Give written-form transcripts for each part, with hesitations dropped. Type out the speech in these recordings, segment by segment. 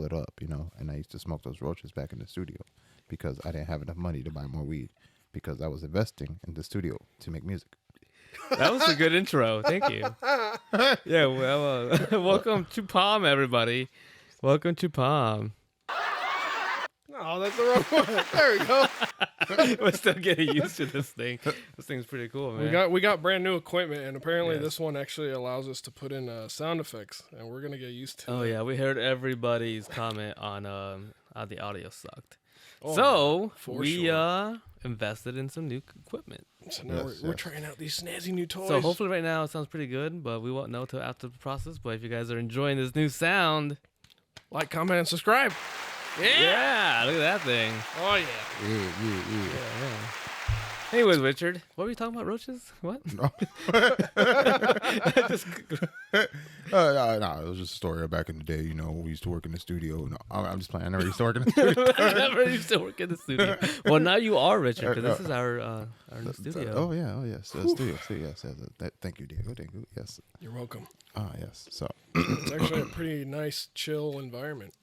it up, and I used to smoke those roaches back in the studio because I didn't have enough money to buy more weed because I was investing in the studio to make music. That was a good intro. Thank you. Yeah, well, welcome to Palm, everybody. Welcome to Palm. No, that's the wrong one. There we go. We're still getting used to this thing. This thing's pretty cool, man. We got brand new equipment, and apparently Yes. this one actually allows us to put in sound effects, and we're gonna get used to. Oh that. yeah, we heard everybody's comment on how the audio sucked. Oh, So for we sure. invested in some new equipment. So now Yes, we're yes. trying out these snazzy new toys. So hopefully right now it sounds pretty good, but we won't know till after the process. But if you guys are enjoying this new sound, like, comment, and subscribe. yeah, look at that thing. Oh yeah. Yeah. Yeah. Anyways, Richard, what were you talking about? Roaches? What? No. No, it was just a story of back in the day. We used to work in the studio. No, I'm just playing. I never used to work in the studio. I never used to work in the studio. Well, now you are, Richard, because this is our new studio. Oh yeah, yes, studio. Yes. Thank you, Diego. Thank you. Yes. You're welcome. Yes. So, It's actually a pretty nice, chill environment.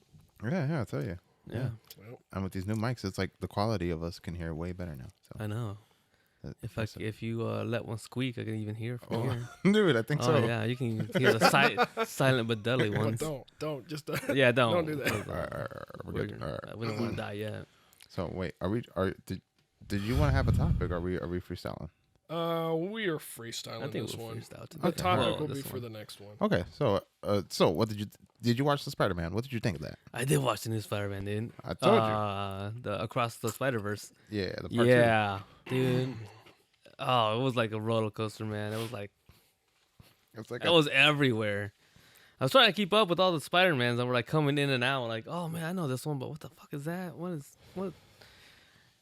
yeah, I tell you. Yeah, Well, And with these new mics, it's like the quality of us can hear way better now. So, I know. that's If you let one squeak, I can even hear from Oh, here. dude, I think Oh so. yeah, you can hear the silent but deadly but ones. don't just Yeah, don't. Don't do that. All right, we're good. All right. We don't want to die yet. So wait, did you want to have a topic? Are we freestyling? We are I freestyling think this we'll one. freestyle today. The topic Well, will be this for one. the next one. Okay, so what did you watch the Spider-Man? What did you think of that? I did watch the new Spider-Man, dude. I told The Across the Spider-Verse. you. Yeah, the part Yeah, dude. Oh, it was like a roller coaster, man. It was like two. It's like it was everywhere. I was trying to keep up with all the Spider-Mans that were like coming in and out. Like, oh man, I know this one, but what the fuck is that? What?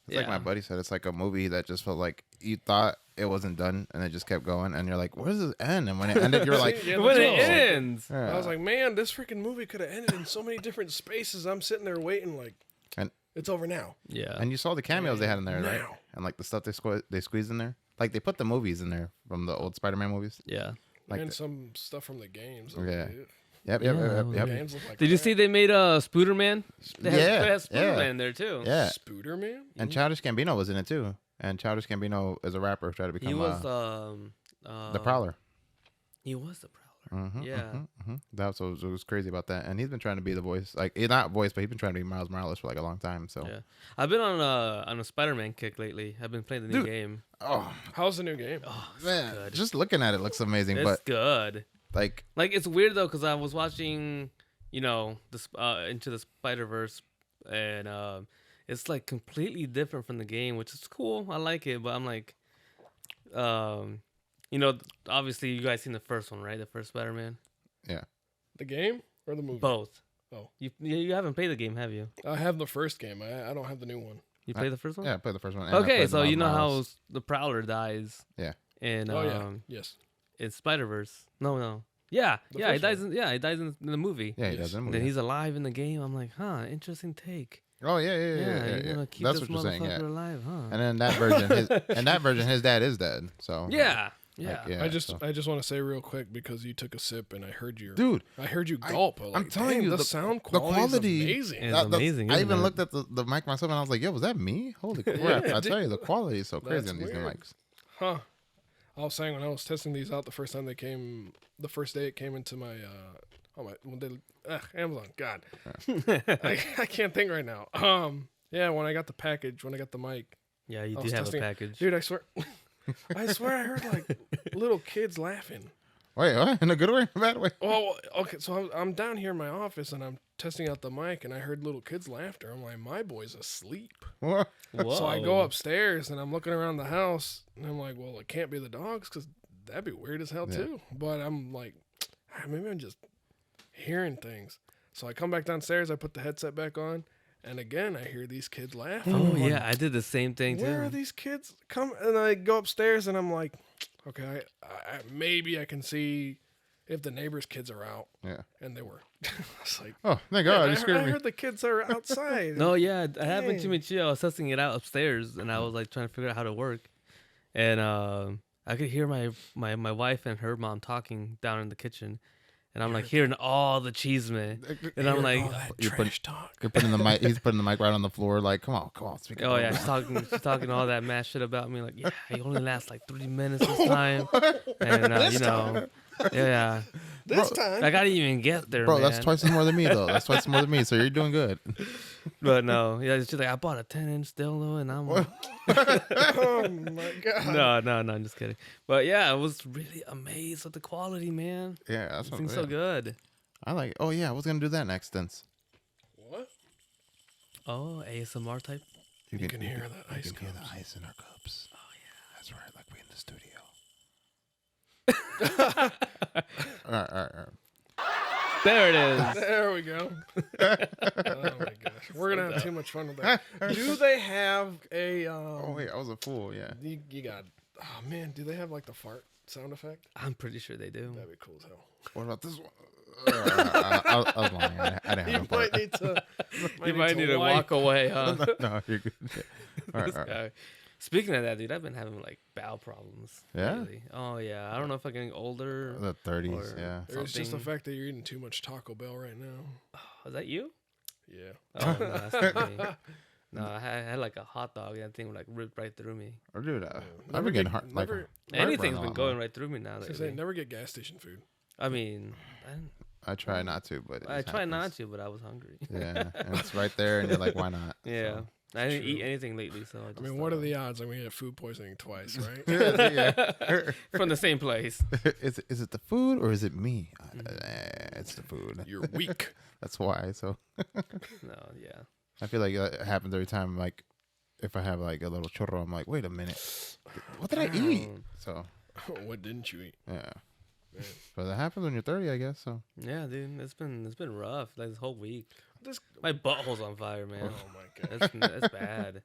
It's like my buddy said. It's like a movie that just felt like you thought it wasn't done, and it just kept going, and you're like, "Where does this end?" And when it ended, you're like, Yeah, When that's it what I was like. ends. I was like, man, this freaking movie could have ended in so many different spaces. I'm sitting there waiting, like, And- it's over now. Yeah. and you saw the cameos they had in there, right? Now. And like the stuff they squeezed in there. Like they put the movies in there from the old Spider-Man movies. Yeah. Like and the- some stuff from the games. Yeah. Ew. Yep. Yeah, that was Yep. The games look like Did you crap. see they made a Spooderman? They Yeah, had yeah. Spooderman there too. Yeah. Spooder Man? And Childish Gambino was in it too. And Childish Gambino is a rapper trying to become He was the Prowler. He was the Prowler. Mhm, Yeah. That's what was crazy about that. And he's been trying to be the voice, like not voice, but he's been trying to be Miles Morales for like a long time. So, Yeah. I've been on a Spider-Man kick lately. I've been playing the new Dude. game. oh How's the new game? man, good. just looking at it looks amazing. It's but good. like, Like it's weird though because I was watching, this Into the Spider-Verse, and it's like completely different from the game, which is cool. I like it, but I'm like, obviously you guys seen the first one, right? The first Spider-Man. yeah, The game or the movie? Both. Oh. You haven't played the game, have you? I have the first game. I don't have the new one. You played the first one? yeah, I played the first one. and I Okay, played so the you know Miles how Morales. the Prowler dies. Yeah. In Oh yeah. Yes. in Spider-Verse. No. Yeah, The he first dies. one. He dies in the movie. Yeah, he Yes. does. in the And movie. then he's alive in the game. I'm like, huh, interesting take. Oh yeah. You're gonna keep That's this what you're saying. motherfucker Yeah. alive, huh? And then that version, his dad is dead. So Yeah. like, Yeah. I just so- want to say real quick because you took a sip and I heard you. dude. I heard you gulp. but, I'm like, telling dang, you, the the- sound the quality quality- is amazing. It's That's- amazing, I isn't even it? looked at the mic myself and I was like, "Yo, was that me? Holy crap!" Yeah, I tell you, the quality is so crazy That's on these new weird. mics. Huh. I was saying when I was testing these out the first time they came, the first day it came into my, Amazon. God, I can't think right now. Yeah, when I got the package, when I got the mic, Yeah, you I do was have a testing it. package. dude, I swear, I heard like little kids laughing. Wait, what? In a good way, bad way? Oh, okay. So I'm down here in my office and I'm testing out the mic and I heard little kids laughter. I'm like, my boy's asleep. What? Whoa. So I go upstairs and I'm looking around the house and I'm like, well, it can't be the dogs because that'd be weird as hell Yeah. too. But I'm like, maybe I'm just hearing things. So I come back downstairs, I put the headset back on, and again I hear these kids laughing. Oh I'm like, yeah, I did the same thing too. where are these kids come? And I go upstairs and I'm like, okay, maybe I can see if the neighbors' kids are out, Yeah. and they were. It's like, Oh, thank God! I, You scared I me. heard the kids are outside. No, yeah, it happened to Dang. me too. I was testing it out upstairs, and I was like trying to figure out how to work, and I could hear my wife and her mom talking down in the kitchen, and I'm like hearing all the cheeseman, and I'm like, all that you're trash talk. You're putting the mic. He's putting the mic right on the floor. Like, come on, speak. oh yeah, she's talking all that mad shit about me. Like, yeah, you only last like 3 minutes this time, and you know, yeah, This time. I gotta even get there, Bro, man. that's twice as more than me though. That's twice more than me. So you're doing good. But no, yeah, she's like, I bought a 10-inch dildo, and I'm like, Oh my god. no, I'm just kidding. But yeah, I was really amazed at the quality, man. Yeah, that's It what, seems yeah. so good. I like. Oh yeah, I was gonna do that next instance. What? Oh, ASMR type. You can hear the ice You can hear cups. the ice in our cups. Oh yeah, that's right. Like we in the studio. all right. There it is. There we go. Oh my gosh, we're gonna have too much fun with that. Do they have a? Oh wait, I was a fool. Yeah. You got. Oh man, do they have like the fart sound effect? I'm pretty sure they do. That'd be cool as hell. What about this one? I was lying. I didn't have You no part. might need to. You might need to wipe. walk away, huh? No, you're good. All This right. guy. Speaking of that, dude, I've been having like bowel problems. Yeah? lately. Oh yeah. I don't know if I'm getting older. The 30s. Or- Yeah. Or it's just the something. fact that you're eating too much Taco Bell right now. Is that you? Yeah. Oh, no, that's not me. No, I had like a hot dog. And that thing like ripped right through me. Or dude, Never I've been getting get- heart. never- Anything's a been lot going more. right through me now. I was gonna Lately. say, never get gas station food. I mean, I try not to, but it I just try not happens. to, but I was hungry. Yeah, and it's right there, and you're like, why not? Yeah. So. I didn't True. eat anything lately, so I mean, what are the odds I'm gonna get food poisoning twice, right? Yeah. from the same place? is it the food or is it me? It's the food. You're weak. That's why. So No, yeah. I feel like it happens every time. Like if I have like a little churro, I'm like, wait a minute, what did I eat? So What didn't you eat? yeah, Man. but that happens when you're 30, I guess. So Yeah, dude, it's been rough. Like this whole week, This. my butthole's on fire, man. Oh my god. That's bad.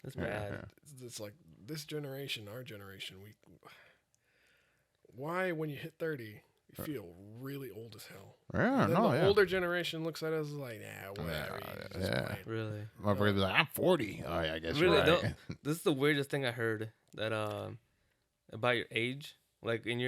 That's Yeah, bad. yeah. It's like this generation, our generation. Why when you hit 30, you feel really old as hell. Yeah, And then no, the yeah. older generation looks at us like, nah, whatever. Yeah, you're just yeah. playing." Really. My brother be like, I'm 40. Oh yeah, I guess Really, you're right. This is the weirdest thing I heard that about your age. Like when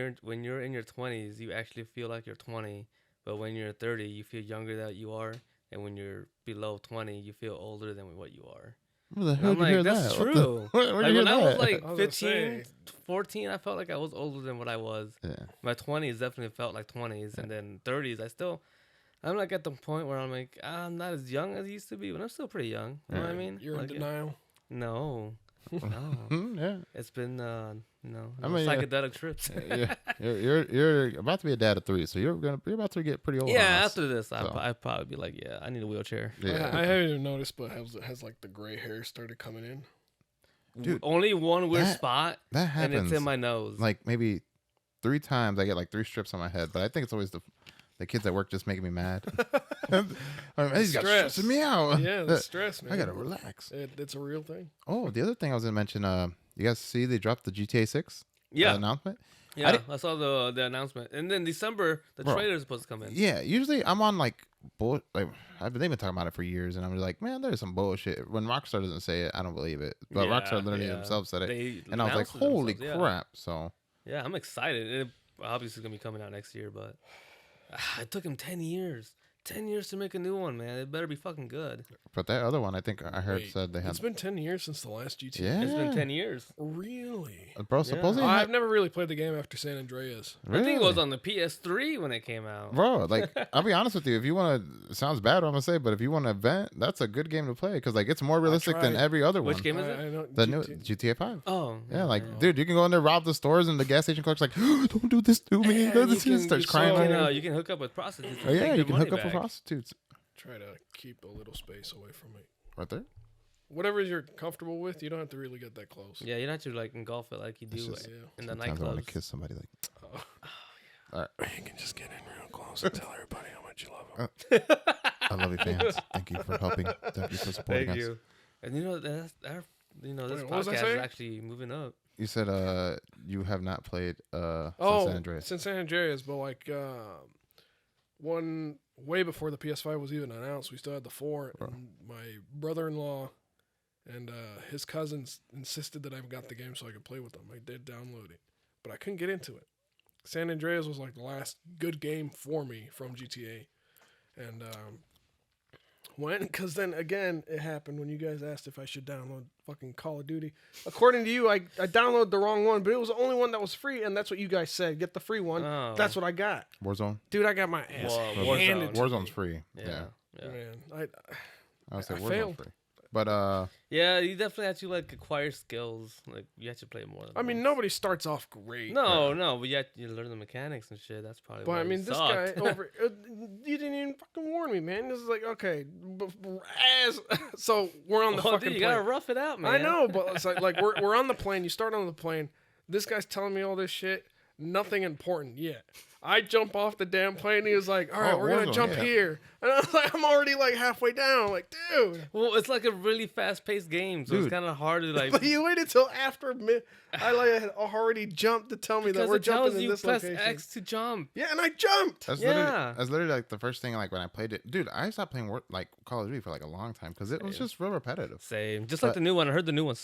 you're in your 20s, you actually feel like you're 20, but when you're 30, you feel younger than you are, and when you're below 20, you feel older than what you are. Where the And hell I'm did you hear like, that's that? What true. Where'd Like you hear when I was that? like I was gonna 15, say. 14, I felt like I was older than what I was. Yeah. My 20s definitely felt like 20s, and then 30s, I'm like at the point where I'm like, I'm not as young as I used to be, but I'm still pretty young. You know what I mean? You're Like, in denial. No, no. Yeah. It's been I mean, yeah. psychedelic trips. Yeah, you're about to be a dad of 3, so you're about to get pretty old. Yeah, on us. after this, So. I'd probably be like, yeah, I need a wheelchair. Yeah, I haven't even noticed, but has like the gray hair started coming in? Dude, Only one weird that spot, that and happens. it's in my nose. Like maybe 3 times. I get like 3 strips on my head, but I think it's always the kids at work just making me mad. I mean, he's got Stress. stressing me out. Yeah, the stress, man. I gotta relax. It's a real thing. Oh, the other thing I was gonna mention. You guys see they dropped the GTA 6 yeah, announcement. yeah. I saw the announcement, and then December the Bro. trailer's supposed to come in. Yeah, usually I'm on like they've been talking about it for years, and I'm like, man, there's some bullshit. When Rockstar doesn't say it, I don't believe it. But Yeah, Rockstar literally yeah. themselves said it, They and I was like, announced it holy themselves, yeah. crap! So Yeah, I'm excited. It obviously gonna be coming out next year, but it took him 10 years. 10 years to make a new one, man. It better be fucking good. but that other one, I think I heard Wait, said they had. It's been 10 years since the last GTA. Yeah, It's been 10 years. Really? bro. Supposedly, I've never really played the game after San Andreas. I think it was on the PS3 when it came out. Bro, like I'll be honest with you. If you want to, sounds bad, what I'm gonna say, but if you want to vent, that's a good game to play because like it's more realistic than tried. every other Which one. game is it? I know The new GT GTA 5. Oh. Yeah, like dude, you can go in there, rob the stores, and the gas station clerk's like, "Don't do this to me." Yeah, Don't you do this," can- starts you crying. saw- on you. You can hook up with prostitutes. Oh yeah, you can hook up with prostitutes Try to keep a little space away from it. right there. Whatever you're comfortable with, you don't have to really get that close. Yeah, you don't have to like engulf it like you do It's just- like, Yeah. in the Sometimes I want nightclubs. to kiss somebody like. You can just get in real close and tell everybody how much you love them. I love you, fans. Thank you for helping. Thank you for supporting Thank us. you. And you know this Wait, what was I podcast is saying? actually moving up. You said you have not played San Andreas. Since San Andreas, but like one way before the PS5 was even announced, we still had the 4. And my brother-in-law and his cousins insisted that I got the game so I could play with them. I did download it, but I couldn't get into it. San Andreas was like the last good game for me from GTA, and because then again it happened when you guys asked if I should download fucking Call of Duty. According to you, I downloaded the wrong one, but it was the only one that was free, and that's what you guys said. Get the free one. Oh. That's what I got, Warzone. dude. I got my ass handed to Warzone's me. free. Yeah. Yeah. Man, I would say I Warzone's failed. free. But Yeah, you definitely have to like acquire skills. Like you have to play more. Than I mean, once. nobody starts off great. No, but you learn the mechanics and shit. That's probably. But why I you mean, this sucked. guy over, you didn't even fucking warn me, man. This is like, okay, so we're on the Oh, fucking dude, you plane. gotta rough it out, man. I know, but it's like we're on the plane. You start on the plane. This guy's telling me all this shit. Nothing important yet. I jump off the damn plane. And he was like, "All right, we're gonna Warzone, jump yeah. here," and I was like, "I'm already like halfway down." I'm like, dude. Well, it's like a really fast-paced game, so it's Dude. kind of hard to like. But you waited till after I like had already jumped to tell me that because we're it tells jumping in you this press location. X to jump. Yeah, and I jumped. Yeah. that's literally like the first thing like when I played it. Dude, I stopped playing like Call of Duty for like a long time because it was Same. just real repetitive. Same, just like But- the new one. I heard the new one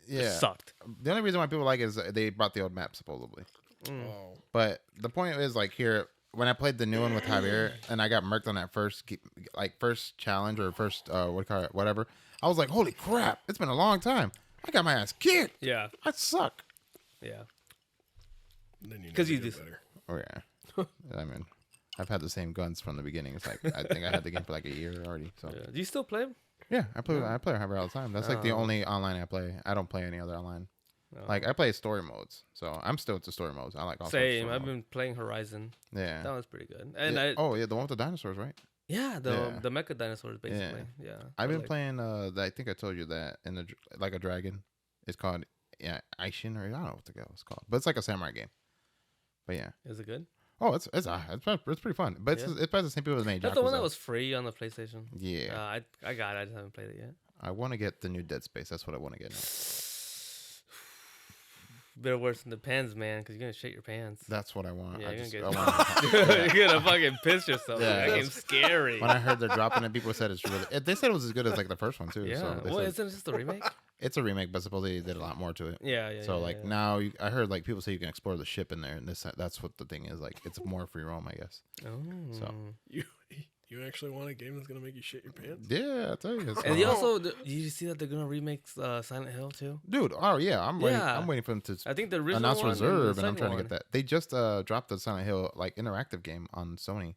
Yeah. sucked. The only reason why people like it is they brought the old map supposedly. Oh. But the point is like here when I played the new one with Javier and I got murked on that first challenge or first whatever. I was like, holy crap! It's been a long time. I got my ass kicked. Yeah, I suck. yeah. Then you 'Cause never you get just- better. Oh yeah. I mean, I've had the same guns from the beginning. It's like I think I had the game for like a year already. So Yeah. Do you still play? yeah, I play Javier all the time. That's like the Oh. only online I play. I don't play any other online. No. Like I play story modes, so I'm still to story modes. I like all sorts of Same. story I've modes. been playing Horizon. Yeah. That was pretty good. And Yeah. I Oh yeah, the one with the dinosaurs, right? yeah, Yeah. the mecha dinosaurs basically. Yeah. I've But, been like, playing. I think I told you that in the like a dragon. It's called Aishin, or I don't know what the hell it's called, but it's like a samurai game. But yeah. Is it good? Oh, it's pretty fun. But Yeah. it's by the same people that made That's the one that Yakuza. was free on the PlayStation. Yeah. I got it. I just haven't played it yet. I want to get the new Dead Space. That's what I want to get now. Better worse than the pants, man, because you're gonna shit your pants. That's what I want. Yeah, I you're just, gonna I get. want You're gonna fucking piss yourself. Yeah, That game's scary. when I heard they're dropping it, people said it's really. They said it was as good as like the first one too. Yeah. So they Well, said isn't it just a remake? it's a remake, but supposedly they did a lot more to it. Yeah, yeah. So yeah, like yeah. now, I heard like people say you can explore the ship in there, and that's what the thing is. Like it's more free roam, I guess. Oh. You actually want a game that's gonna make you shit your pants? Yeah, I tell you. it's And you fun. also, did you see that they're gonna remake Silent Hill too? Dude, oh yeah, I'm waiting. Yeah. I'm waiting for them to I think the original announce one Reserve, and I'm the trying to second get that. They just dropped the Silent Hill like interactive game on Sony.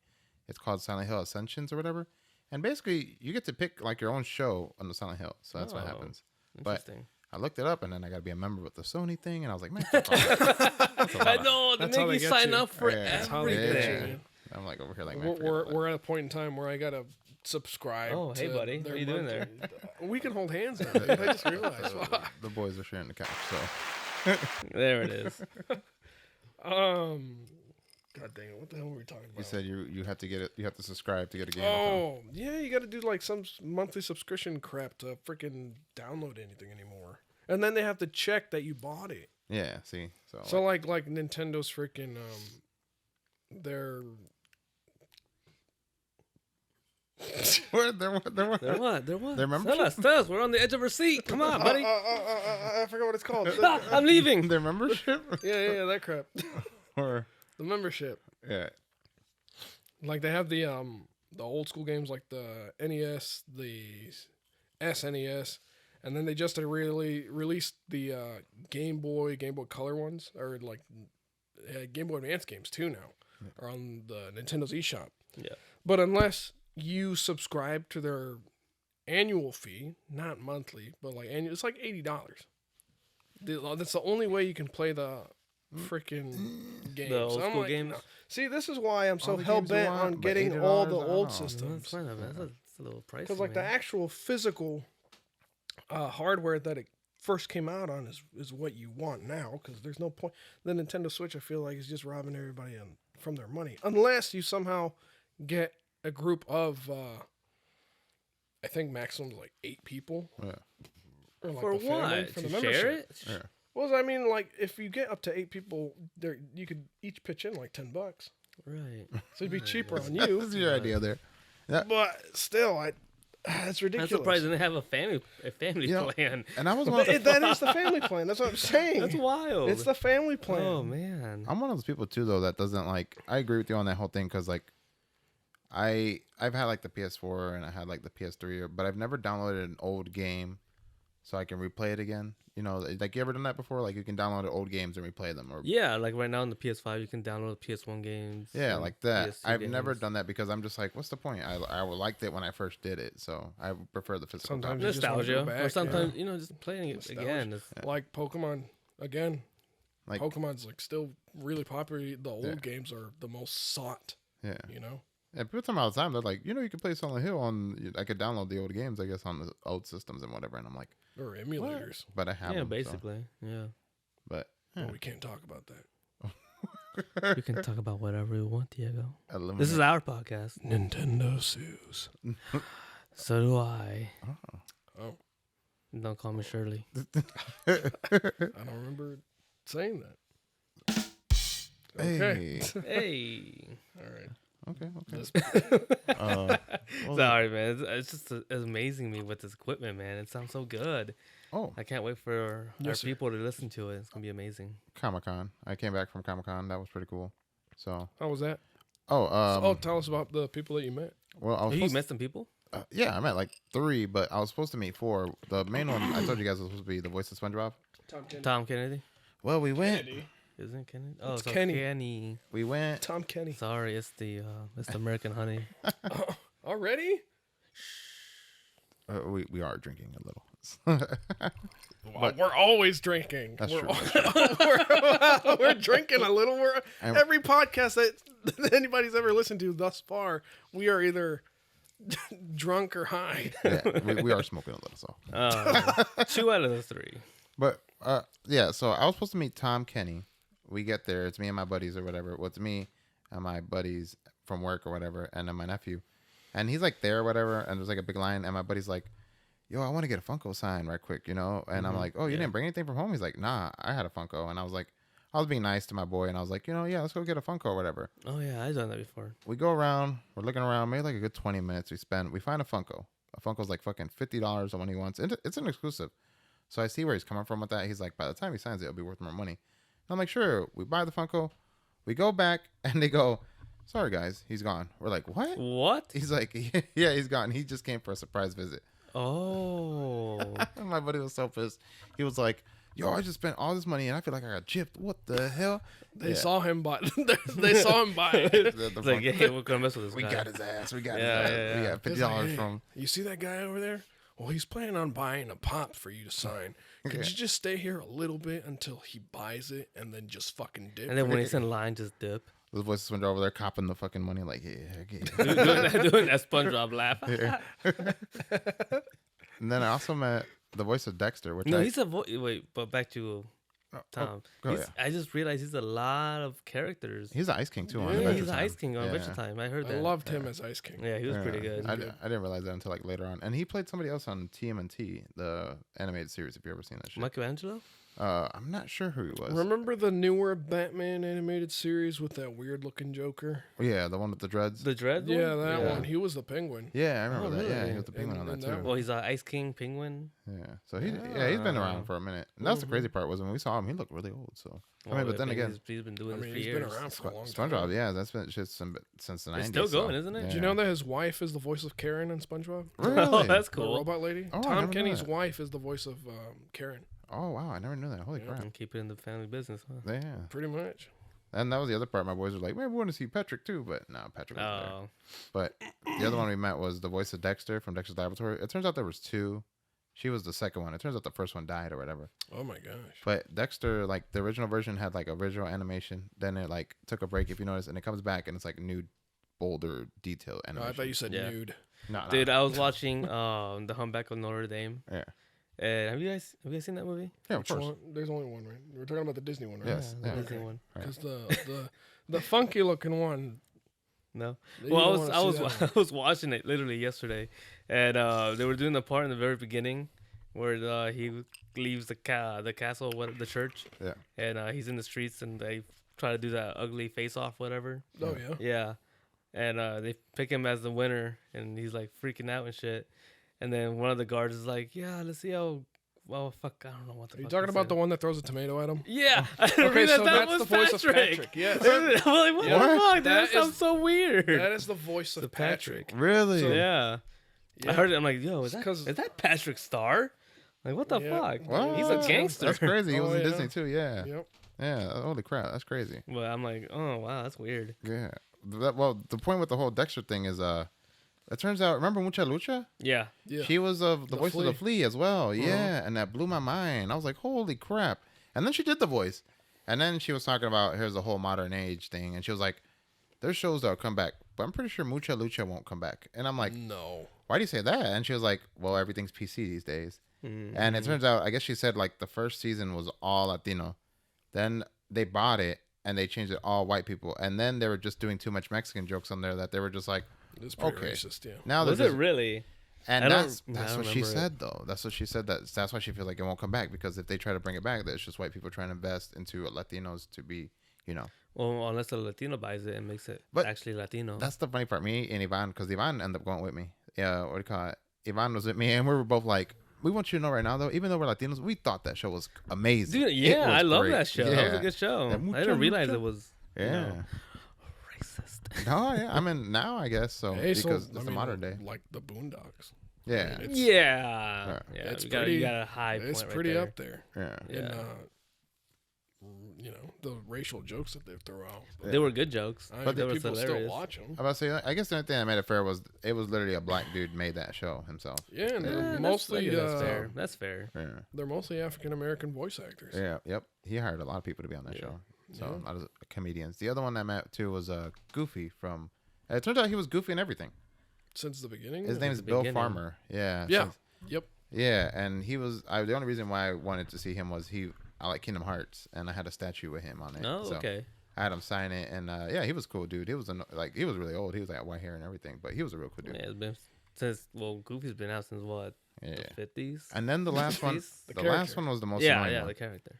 It's called Silent Hill Ascensions or whatever. And basically, you get to pick like your own show on the Silent Hill. So that's what Oh, happens. one. but- Interesting. I looked it up, and then I got to be a member with the Sony thing, and I was like, man, fuck off. That's a lot I of- know they That's how make they you get sign you. up for Yeah. That's how they get everything. you, man. I'm like over here like, man, We're, forget all we're, that. we're at a point in time where I gotta subscribe. Oh, hey, to buddy. their What are you doing there? monthly- We can hold hands now. Dude. I just realized. The boys are sharing the couch, so There it is. God dang it! What the hell were we talking about? you said you have to get it. You have to subscribe to get a game. Oh, yeah, you got to do like some monthly subscription crap to freaking download anything anymore. And then they have to check that you bought it. Yeah, see, So like Nintendo's freaking their They're what? They're what? Their membership? Tell us. We're on the edge of our seat. Come on, buddy. I forgot what it's called. Ah, I'm leaving. their membership yeah, that crap. or The membership. yeah. Like they have the old school games like the NES, the SNES, and then they just really released the Game Boy Color ones, or like Game Boy Advance games too now, are on the Nintendo's eShop. Yeah. But unless you subscribe to their annual fee, not monthly, but like annual, it's like $80. That's the only way you can play the freaking games. The old I'm school like, games. no. See, this is why I'm so All the hell games you bent want, on but getting $80, all the I don't old know. systems. That's fine. That's a little pricey. Because like the man. actual physical hardware that it first came out on is what you want now. Because there's no point. The Nintendo Switch, I feel like, is just robbing everybody from their money, unless you somehow get a group of, I think maximum like 8 people. Yeah. Or like For the family, what? for the To membership. share it? Yeah. Well, I mean, like if you get up to 8 people, there you could each pitch in like $10, so Right. it'd be cheaper on This you. is your idea there. But still, That's I'm ridiculous. surprised they didn't have a family You know, plan. And I was one of the, That is the family plan. That's what I'm saying. That's wild. It's the family plan. Oh man. I'm one of those people too, though, that doesn't like. I agree with you on that whole thing because like, I've had like the PS4 and I had like the PS3, but I've never downloaded an old game so I can replay it again. You know, like you ever done that before? Like you can download old games and replay them, or Yeah, like right now on the PS5, you can download PS1 games. yeah, and like that. PS2 I've never games. done that because I'm just like, what's the point? I liked it when I first did it, so I prefer the physical. Sometimes copy. you just wanna go Nostalgia, back, or yeah. sometimes just playing it Nostalgia. again. It's, Like Pokemon again. Like Pokemon's like still really popular. The old Yeah. games are the most sought. yeah. You know. And people tell me all the time, they're like, you can play Silent Hill on. I could download the old games, I guess, on the old systems and whatever. And I'm like, Or emulators. but I have yeah, them, so- basically. Yeah. But But yeah. we can't talk about that. We can talk about whatever we want, Diego. Eliminate- This is our podcast. Nintendo sues. So do I. Oh, Don't call me Shirley. I don't remember saying that. Okay. Hey. Hey. All right. Okay. This- Well, Sorry, man. It's just it's amazing me with this equipment, man. It sounds so good. oh, I can't wait for our Yes, sir. people to listen to it. It's gonna be amazing. Comic-Con. I came back from Comic-Con. That was pretty cool. So, How was that? oh, Tell us about the people that you met. well, I was You supposed met some people? yeah, I met like 3, but I was supposed to meet 4. The main one I told you guys was supposed to be the voice of SpongeBob. Tom Kennedy? Well, we went. Isn't it Kennedy? Oh, It's so Kenny. Kenny. We went. Tom Kenny. Sorry, it's the American Honey. Already? We are drinking a little. Well, we're always drinking. That's we're, true, we're drinking a little. And- Every podcast that anybody's ever listened to thus far, we are either drunk or high. Yeah, we are smoking a little. So, 2 out of the 3. but yeah. So I was supposed to meet Tom Kenny. We get there. It's me and my buddies or whatever. Well, it's me and my buddies from work or whatever, and then my nephew. And he's like there or whatever, and there's like a big line, and my buddy's like, yo, I want to get a Funko sign right quick, And I'm like, oh, you didn't bring anything from home? He's like, nah, I had a Funko. And I was like, I was being nice to my boy, and I was like, yeah, let's go get a Funko or whatever. Oh yeah, I've done that before. We go around, we're looking around, maybe like a good 20 minutes. We find a Funko. A Funko's like fucking $50 on what he wants. It's an exclusive. So I see where he's coming from with that. He's like, by the time he signs it, it'll be worth more money. And I'm like, sure. We buy the Funko. We go back, and they go, sorry, guys, he's gone. We're like, what? What? He's like, yeah, he's gone. He just came for a surprise visit. Oh. And my buddy was so pissed. He was like, yo, I just spent all this money, and I feel like I got gypped. What the hell? They Yeah. saw him buy. They saw him buy it. The It's like, Funko. yeah, we're gonna mess with this We guy. got his ass. We got Yeah, his ass. yeah, We yeah. got It's $50 like, hey, from. You see that guy over there? Well, he's planning on buying a pop for you to sign. Could Yeah. you just stay here a little bit until he buys it and then just fucking dip? And then when he's in line, just dip. The voice swindler over there copping the fucking money, like, yeah. doing that SpongeBob laugh. And then I also met the voice of Dexter, which No, I, he's a wait, but back to Tom. go, He's- I just realized he's a lot of characters. he's the Ice King too on Yeah, Adventure He's the Time. Ice King on Yeah. Adventure Time. I heard I that. loved him as Ice King. Yeah, he was pretty Yeah. good. I didn't realize that until like later on. And he played somebody else on TMNT, the animated series. If you ever seen that shit, Michelangelo? I'm not sure who he was. Remember the newer Batman animated series with that weird looking Joker? Yeah, the one with the dreads. The Dread? Yeah, one? that Yeah. one. He was the Penguin. Yeah, I remember Oh, that. Yeah, really? he was the penguin on And that that too. Well, he's a Ice King penguin. Yeah, so he's been around for a minute. And that's the crazy part was when we saw him, he looked really old. So I mean, but then again, he's been doing I this mean, for he's years. been around for a long time. SpongeBob, yeah, that's been shit since the 90s. It's still going, so, isn't it? Yeah. Do you know that his wife is the voice of Karen in SpongeBob? Really? Oh, that's The cool. robot lady? Oh, I never Tom knew Kenny's that. wife is the voice of Karen. Oh wow, I never knew that. Holy crap! And keep it in the family business, huh? Yeah, Pretty much. and that was the other part. My boys were like, "Man, we want to see Patrick too," but no, Patrick wasn't there. Oh, But the other one we met was the voice of Dexter from Dexter's Laboratory. It turns out there was 2. She was the second one. It turns out the first one died or whatever. Oh my gosh. But Dexter, like the original version, had like original animation. Then it like took a break, if you notice, and it comes back and it's like new, bolder, detailed Oh, animation. I thought you said Yeah. nude. No, dude, I was watching The Humpback of Notre Dame. Yeah. And have you guys seen that movie? Yeah, of Which course. one? There's only one, right? We're talking about the Disney one, right? Yes. the Yeah. Disney Okay. one. Because the funky looking one. No. you Well, don't I wanna was see I that was I was watching it literally yesterday, and they were doing the part in the very beginning where he leaves the castle, the church, Yeah. and he's in the streets, and they try to do that ugly face off, whatever. one. Oh yeah. Yeah, and they pick him as the winner, and he's like freaking out and shit. And then one of the guards is like, "Yeah, let's see how." Well, fuck, I don't know what the. Are you fuck talking he about said. the one that throws a tomato at him? Yeah. Okay, so that that's was the voice of Patrick. Yes. I'm like, what Yeah. the fuck? That That is- sounds so weird. That is the voice of The Patrick. Really? So- yeah. Yeah. I heard it. I'm like, yo, It's is 'cause- that Patrick Star? Like, what the Yeah. fuck? What? He's a gangster. That's crazy. He was Oh, in yeah. Disney too. Yeah. Yep. Yeah. Holy crap. That's crazy. But I'm like, oh wow, that's weird. Yeah. Well, the point with the whole Dexter thing is, it turns out, remember Mucha Lucha? Yeah. Yeah. She was the voice of the Flea. flea as well. Yeah. And that blew my mind. I was like, holy crap. And then she did the voice. And then she was talking about, here's the whole modern age thing. And she was like, there's shows that'll come back, but I'm pretty sure Mucha Lucha won't come back. And I'm like, No. why do you say that? And she was like, well, everything's PC these days. Mm. And it turns out, I guess she said like the first season was all Latino. Then they bought it and they changed it all white people. And then they were just doing too much Mexican jokes on there that they were just like, It's pretty Okay. racist, yeah. now Was they're it just, really? and I don't- that's I that's don't what she remember it. said though. That's what she said. That's why she feels like it won't come back, because if they try to bring it back, that's just white people trying to invest into Latinos to be, Well, unless a Latino buys it and makes it But actually Latino. That's the funny part. Me and Ivan, because Ivan ended up going with me. Yeah, what do you call it? Ivan was with me, and we were both like, we want you to know right now, though, even though we're Latinos, we thought that show was amazing. Dude, It yeah, was I love great. that show. That was a Yeah. good show. Yeah, I mucho, didn't realize mucho. it was you Yeah. know, racist. No, yeah. I mean, now I guess so, Hey, so, because I it's the mean, modern day. Like the Boondocks. Yeah, It's- Yeah, yeah. It's you pretty- got a high point It's right pretty there. up there. yeah. Yeah. And, the racial jokes that they throw out. They were good jokes. I But they think were people still hilarious. watch them. I'm about to say, I guess the only thing that made it fair was it was literally a black dude made that show himself. Yeah, and Yeah, they're that's- mostly that's fair. That's fair. Yeah, they're mostly African American voice actors. yeah, yep. He hired a lot of people to be on that Yeah. show, so Yeah. a lot of comedians. The other one I met too was Goofy from. It turns out he was Goofy and everything. Since the beginning. His name is the Bill beginning. Farmer. Yeah. Yeah. since- Yep. Yeah, and he was. The only reason why I wanted to see him was I like Kingdom Hearts, and I had a statue with him on it. Oh, so okay. I had him sign it, and yeah, he was cool, dude. He was he was really old. He was like white hair and everything, but he was a real cool dude. Yeah, it's been since Goofy's been out since what? Yeah. The 50s. And then the last one, 60s? the character. last one was the most Yeah, annoying yeah, one. the character.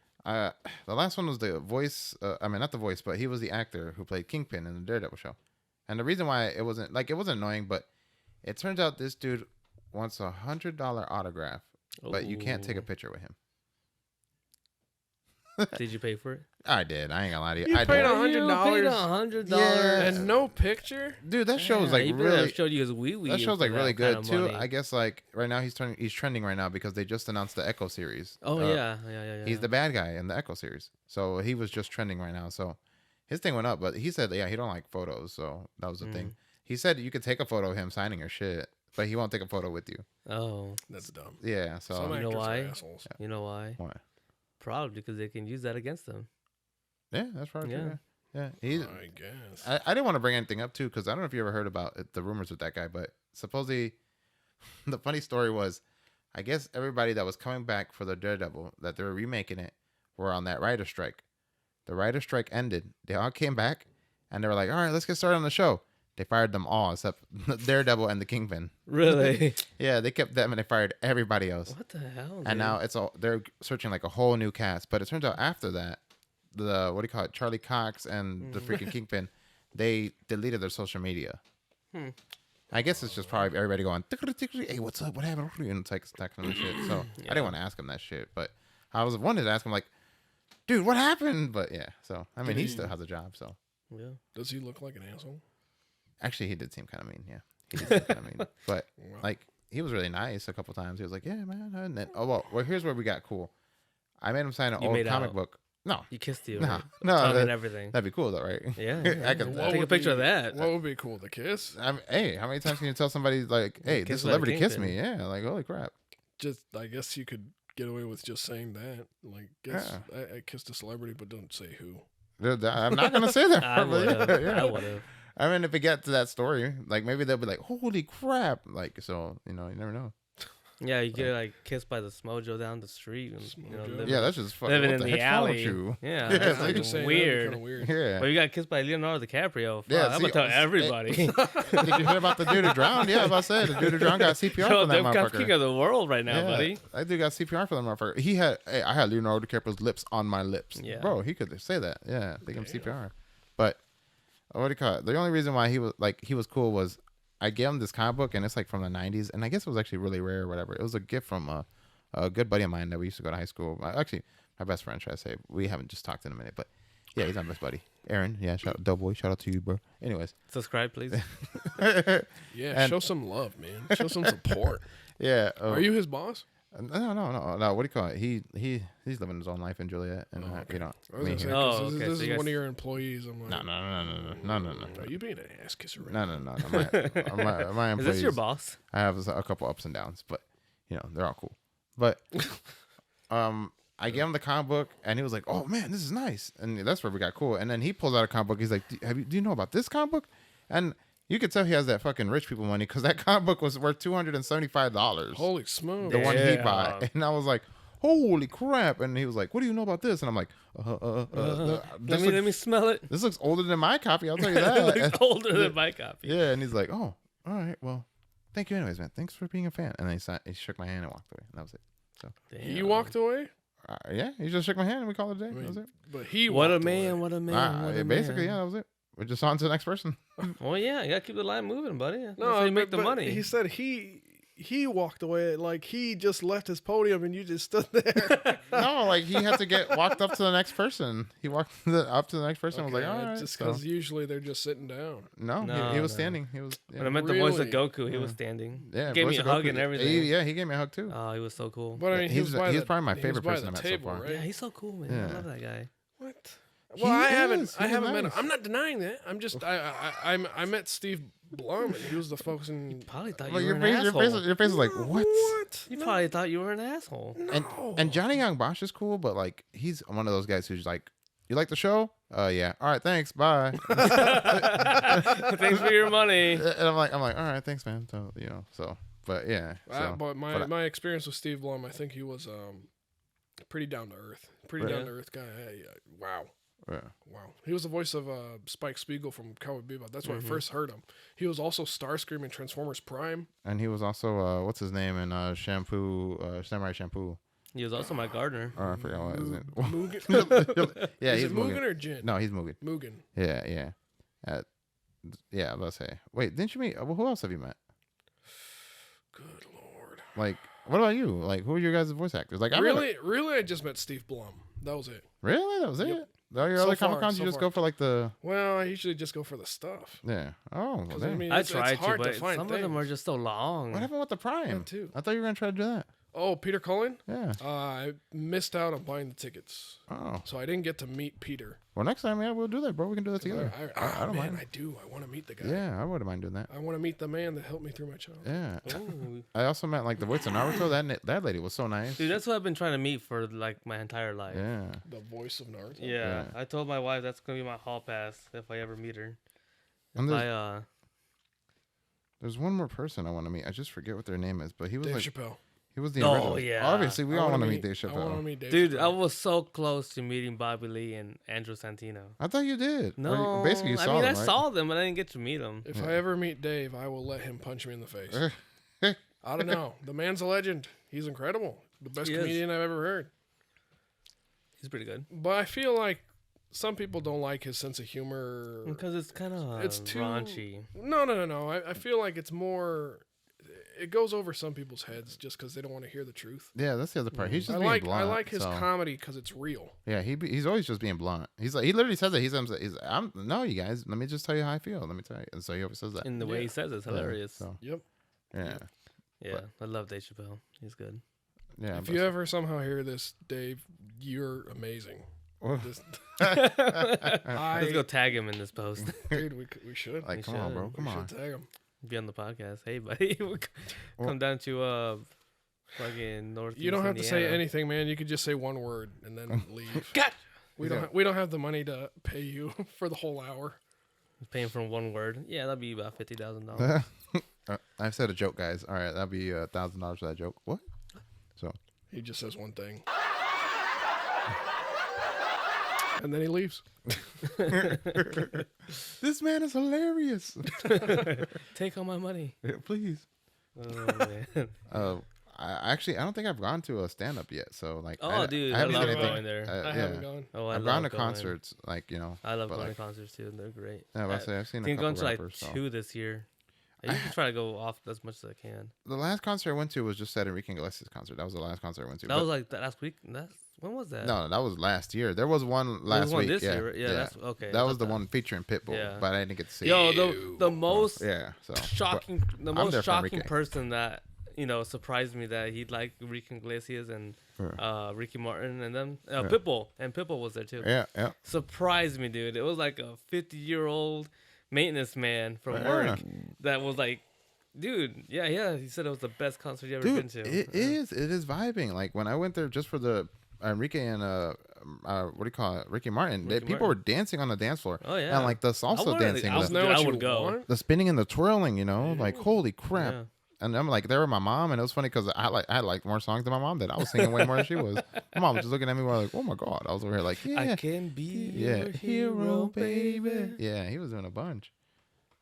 The last one was the voice. I mean, not the voice, but he was the actor who played Kingpin in the Daredevil show. And the reason why it wasn't annoying, but it turns out this dude wants $100 autograph, but you can't take a Ooh. picture with him. Did you pay for it? I did. I ain't gonna lie to you. You I paid did. $100? You paid $100. Yeah. And no picture. Dude, that show was like he better have really. showed you his wee wee. That show's like really good too. I I guess like right now he's trending right now because they just announced the Echo series. Oh yeah. He's the bad guy in the Echo series, so he was just trending right now. So his thing went up, but he said he don't like photos, so that was the Mm. thing. He said you could take a photo of him signing your shit, but he won't take a photo with you. Oh, That's dumb. Yeah, so Some You know actors why? are assholes. you know why? what? Probably because they can use that against them. Yeah, that's probably true. Yeah. Yeah, he's. I guess. I didn't want to bring anything up too because I don't know if you ever heard about the rumors with that guy, but supposedly the funny story was, I guess everybody that was coming back for the Daredevil that they were remaking it were on that writer strike. The writer strike ended. They all came back and they were like, "All right, let's get started on the show." They fired them all except Daredevil and the Kingpin. Really? Yeah, they kept them and they fired everybody else. What the hell? And now they're searching like a whole new cast. But it turns out after that, the what do you call it, Charlie Cox and the freaking Kingpin, they deleted their social media. I guess it's just probably everybody going, "Hey, what's up? What happened?" And it's like that kind of shit. So I didn't want to ask him that shit, but I wanted to ask him like, "Dude, what happened?" But yeah, so I mean, he still has a job. So Yeah. Does he look like an asshole? actually, he did seem kind of mean. Yeah, he did seem kind of mean, but Wow. like he was really nice a couple times. He was like, "Yeah, man." And then well, here's where we got cool. I made him sign an You old made comic out. book. No, You kissed you. no, right? no. Tongue and that- everything. That'd be cool though, right? Yeah. I could. What Take a would picture of be- that. What would be cool? The kiss? Hey, how many times can you tell somebody like, "Hey, Kiss this by the celebrity kissed Kingpin. me"? Yeah, like holy crap. Just, I guess you could get away with just saying that. Like, guess I kissed a celebrity, but don't say who. I'm not gonna say that. I part, but would have. yeah. I would have. I mean, if it got to that story, like maybe they'll be like, "Holy crap!" Like, so you never know. Yeah, you get like kissed by the Smojo down the street. And, Smojo? living, Yeah, that's just fucking. living What in the the heck's wrong with alley. you? Yeah, Yeah, that's it's I'm like just saying, weird. Kind of weird. Yeah. But you got kissed by Leonardo DiCaprio. Yeah, Fuck, I'm see, gonna tell hey, everybody. Did you hear about the dude who drowned? Yeah, I said the dude who drowned got CPR Yo, for that the king motherfucker. of the world right now, Yeah, buddy. that dude got CPR for that motherfucker. I had Leonardo DiCaprio's lips on my lips. Yeah. Bro, he could say that. Yeah, they give him Damn. CPR. But what do you call it? The only reason why he was cool was I gave him this comic book, and it's like from the 90s, and I guess it was actually really rare or whatever. It was a gift from a good buddy of mine that we used to go to high school. Actually, my best friend, should I say. We haven't just talked in a minute, but yeah, he's my best buddy. Aaron, yeah, shout out, Doughboy, shout out to you, bro. Anyways. Subscribe, please. Yeah, show some love, man. Show some support. Yeah. Are you his boss? No. What do you call it? He's living his own life in Juliet, and you know. I was me gonna say, here. 'cause Oh, this, okay, this so is you one guys- of your employees. I'm like, No. Are you being an ass kisser right No. My Is employees. this your boss? I have a couple ups and downs, but you know they're all cool. But I gave him the comic book, and he was like, "Oh man, this is nice," and that's where we got cool. And then he pulls out a comic book. He's like, "Do you know about this comic book?" And you could tell he has that fucking rich people money because that comic book was worth $275. Holy smoke. The one he Damn. bought, and I was like, "Holy crap!" And he was like, "What do you know about this?" And I'm like, Let me smell it. This looks older than my copy. I'll tell you It that." looks older than my copy. Yeah, and he's like, "Oh, all right, well, thank you anyways, man. Thanks for being a fan." And then he shook my hand and walked away. And that was it. Damn. He walked away? Yeah, he just shook my hand and we called it a day. I That was mean, it. but he What a walked man! away. What a man! What a Basically, man. yeah, that was it. We're just on to the next person. Well, yeah, you gotta keep the line moving, buddy. That's No, how you make but the money. He said he walked away like he just left his podium and you just stood there. No, like he had to walked up to the next person. He walked up to the next person. and was like, all right. just so- because usually they're just sitting down. No, No, he was no. standing. He was. Yeah, When I met the voice of Really? Goku, he was standing. yeah, Gave me voice a of hug Goku. and everything. He gave me a hug too. Oh, he was so cool. But I mean, He's probably my he was favorite by person the I met so table, far. right? Yeah, he's so cool, man. Yeah. I love that guy. What? He Well, I is. haven't He was met him. nice. I'm not denying that. I'm just I met Steve Blum and he was the focus in. Probably thought Like, you your were an face, asshole. your face is like what? What? You probably thought you were an asshole. And Johnny Young Bosch is cool, but like he's one of those guys who's like, you like the show? Yeah. All right, thanks. Bye. Thanks for your money. And I'm like, all right, thanks, man. So, you know, but yeah. So, But my experience with Steve Blum, I think he was pretty down to earth. Pretty Right. down to earth guy. Wow. yeah. Wow. He was the voice of Spike Spiegel from Cowboy Bebop. That's where I first heard him. He was also Starscream in Transformers Prime. And he was also what's his name in Shampoo, Samurai Shampoo. He was also my gardener. Oh, I forgot what his name. Mugen? Yeah, Is he's it Mugen Mugen. or Jin? No, he's Mugen. Mugen. Yeah. Yeah, let's say. Wait, didn't you meet? Well, who else have you met? Good lord. Like, what about you? Like, who are your guys' voice actors? Like, I met Really, I just met Steve Blum. That was it. really? That was it? Yep. All your So other far, Comic Cons, so you just far. go for like the Well, I usually just go for the stuff. yeah. Oh, well, 'Cause, I dang. mean, I it's tried hard to, but find some things. of them are just so long. What happened with the Prime? That too. I thought you were gonna try to do that. Oh, Peter Cullen? Yeah. I missed out on buying the tickets. Oh. So I didn't get to meet Peter. Well, next time, yeah, we'll do that, bro. We can do that together. I don't man, mind. I do. I want to meet the guy. Yeah, I wouldn't mind doing that. I want to meet the man that helped me through my childhood. Yeah. Ooh. I also met like the voice of Naruto. That lady was so nice. Dude, that's what I've been trying to meet for like my entire life. Yeah. The voice of Naruto. Yeah, Yeah. I told my wife that's gonna be my hall pass if I ever meet her. And I there's one more person I want to meet. I just forget what their name is, but he was Dave like Chappelle. he was the Oh, original. yeah. Obviously, we I all wanna want to meet Dave I want to Chappelle. meet Dave dude, Chappelle. I was so close to meeting Bobby Lee and Andrew Santino. I thought you did. Or No, basically you saw I mean them, I right? saw them, but I didn't get to meet them. If I ever meet Dave, I will let him punch me in the face. I don't know. The man's a legend. He's incredible. The best He is. comedian I've ever heard. He's pretty good But I feel like some people don't like his sense of humor. because it's kind of It's too raunchy. No. I feel like it's more. It goes over some people's heads just because they don't want to hear the truth. Yeah, that's the other part. He's just I being like blunt. I like his so- comedy because it's real. Yeah, he's always just being blunt. He's like he literally says that he's I'm no, you guys. Let me just tell you how I feel. Let me tell you. And so he always says that. And the way Yeah. he says it's Yeah, hilarious. So Yep. yeah, Yeah, I love Dave Chappelle. He's good. yeah. If you ever somehow hear this, Dave, you're amazing. Just, Let's go tag him in this post. dude, we should. like, You come on, should. bro, we come should on. tag him. Be on the podcast. Hey, buddy, come down to fucking North. You don't have to say anything, man. You could just say one word and then leave. God, We don't have the money to pay you for the whole hour. paying for one word. Yeah, that'd be about $50,000. I've said a joke, guys. All right, that'd be $1,000 for that joke. What? So He just says one thing. And then he leaves. this man is hilarious. Take all my money. Please. Oh man. I don't think I've gone to a stand up yet. So like, Oh, dude, I haven't love seen anything. going there. I haven't gone. Oh, I I've love gone to going. concerts, like I love but, going like, to concerts too. They're great. Yeah, I've seen I a think couple going to like rappers. So. 2 this year. I usually try to go off as much as I can. The last concert I went to was just that Enrique Iglesias concert. That was the last concert I went to. That was like that last week. When was that? No, that was last year. There was one There was last one week. this yeah, year. Yeah, that's okay. That was the one featuring Pitbull, Yeah. but I didn't get to see. Yo, it. the most Yeah, so shocking, the I'm most there for shocking Enrique. person that surprised me that he liked Enrique Iglesias and Ricky Martin and them. Pitbull was there too. Yeah. Surprised me, dude. It was like a 50-year-old maintenance man from work that was like, dude, yeah. He said it was the best concert he ever been Dude, to. it is vibing. Like when I went there just for the Enrique and what do you call it, Ricky Martin? People were dancing on the dance floor. Oh yeah, and like the salsa dancing, I would go. the spinning and the twirling. Like holy crap. Yeah. And I'm like, there with my mom, and it was funny because I had like more songs than my mom did. I was singing way more than she was. My mom was just looking at me, like, oh my god. I was over here like, yeah, I can be yeah, your hero, baby. Yeah, he was doing a bunch.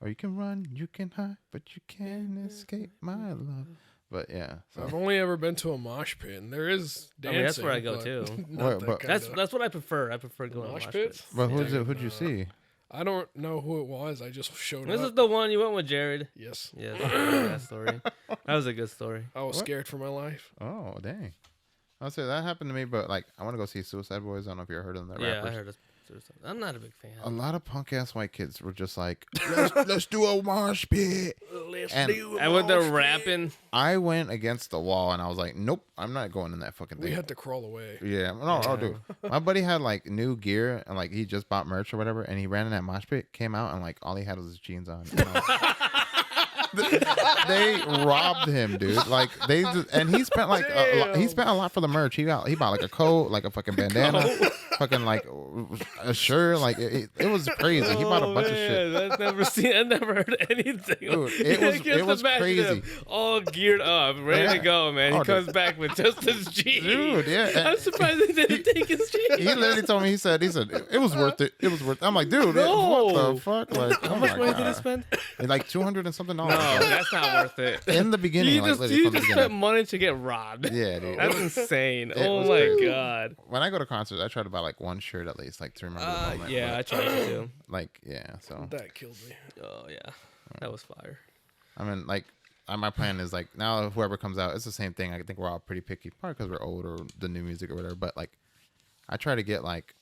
Or you can run, you can hide, but you can't escape my love. But yeah, so. I've only ever been to a mosh pit, and there is dancing. That's where I go too. That's what I prefer. I prefer going to mosh mosh pits. pits. But who'd you see? I don't know who it was. I just showed This up. is the one you went with Jared. Yes. Yeah, that story. That was a good story. I was What? scared for my life. Oh dang! I'll say that happened to me, but like I want to go see Suicide Boys. I don't know if you ever heard of them. Yeah, Rappers. I heard it. I'm not a big fan. A lot of punk ass white kids were just like, let's do a mosh pit. And And when they're rapping, I went against the wall and I was like, nope, I'm not going in that fucking We thing. had to crawl away. Yeah, no, oh, dude. My buddy had like new gear and like he just bought merch or whatever, and he ran in that mosh pit, came out, and like all he had was his jeans on. And they robbed him, dude. Like they just, and he spent like he spent a lot for the merch. He bought like a coat, like a fucking bandana, fucking like a shirt. Like it was crazy. He bought a bunch of shit. I never heard anything. Dude, it was imagine crazy. him all geared up, ready to go, man. He Oh, comes dude. back with just his jeans. Dude, yeah. I'm surprised he didn't take his jeans. He literally told me, he said it was worth it. It was worth it. I'm like, dude, No. what the fuck? Like, How oh much my money God. did he spend? Like $200 and something. No, that's not worth it. In the beginning, You like just, literally you from the just spent beginning. money to get robbed. Yeah, dude. That's insane. It Oh was my crazy. god. When I go to concerts, I try to buy like one shirt at least, like to remember the moment. Yeah, I But, tried to too. like, yeah. So That killed me. Oh yeah, that was fire. I mean, like, my plan is like now whoever comes out, it's the same thing. I think we're all pretty picky, probably because we're old or the new music or whatever. But like, I try to get like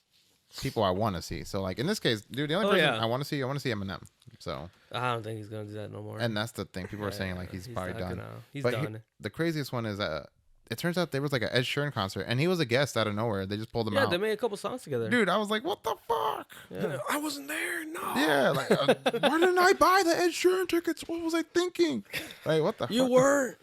people I want to see. So like in this case, dude, the only person I want to see Eminem. So I don't think he's gonna do that no more. and that's the thing. People are saying like he's probably not done. gonna- He's But done. the craziest one is it turns out there was like an Ed Sheeran concert and he was a guest out of nowhere. They just pulled him Yeah, out. they made a couple songs together. Dude, I was like, what the fuck? Yeah. I wasn't there. No. Yeah, like, why didn't I buy the Ed Sheeran tickets? What was I thinking? Like, what the You fuck? were.